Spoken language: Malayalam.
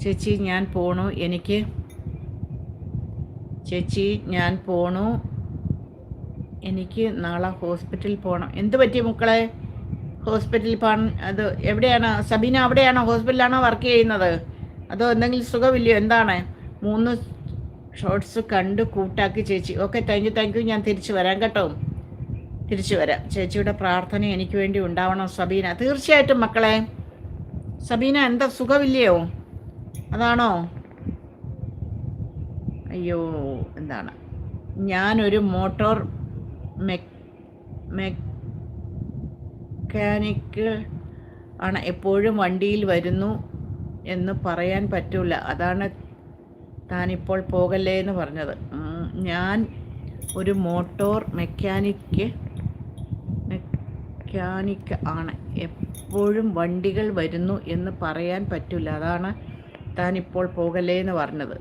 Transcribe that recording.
ചേച്ചി ഞാൻ പോണു, എനിക്ക് നാളെ ഹോസ്പിറ്റലിൽ പോകണം. എന്ത് പറ്റി മക്കളെ? ഹോസ്പിറ്റലിൽ പോകാൻ അത് എവിടെയാണ്? സബീന അവിടെയാണോ, ഹോസ്പിറ്റലിലാണോ വർക്ക് ചെയ്യുന്നത്? അതോ എന്തെങ്കിലും സുഖമില്ലയോ? എന്താണ്? 3 ഷോർട്സ് കണ്ട് കൂട്ടാക്കി ചേച്ചി. Okay, thank you. ഞാൻ തിരിച്ചു വരാം കേട്ടോ, തിരിച്ചു വരാം. ചേച്ചിയുടെ പ്രാർത്ഥന എനിക്ക് വേണ്ടി ഉണ്ടാവണം സബീന. തീർച്ചയായിട്ടും മക്കളെ. സബീന എന്താ സുഖമില്ലയോ? അതാണോ? അയ്യോ, എന്താണ്? ഞാനൊരു മോട്ടോർ മെക്കാനിക്ക് ആണ്. എപ്പോഴും വണ്ടിയിൽ വരുന്നു എന്ന് പറയാൻ പറ്റൂല. അതാണ് താനിപ്പോൾ പോകല്ലേ എന്ന് പറഞ്ഞത്. ഞാൻ ഒരു മോട്ടോർ മെക്കാനിക്ക് ആണ്. എപ്പോഴും വണ്ടികൾ വരുന്നു എന്ന് പറയാൻ പറ്റില്ല. അതാണ് താനിപ്പോൾ പോകല്ലേ എന്ന് പറഞ്ഞത്.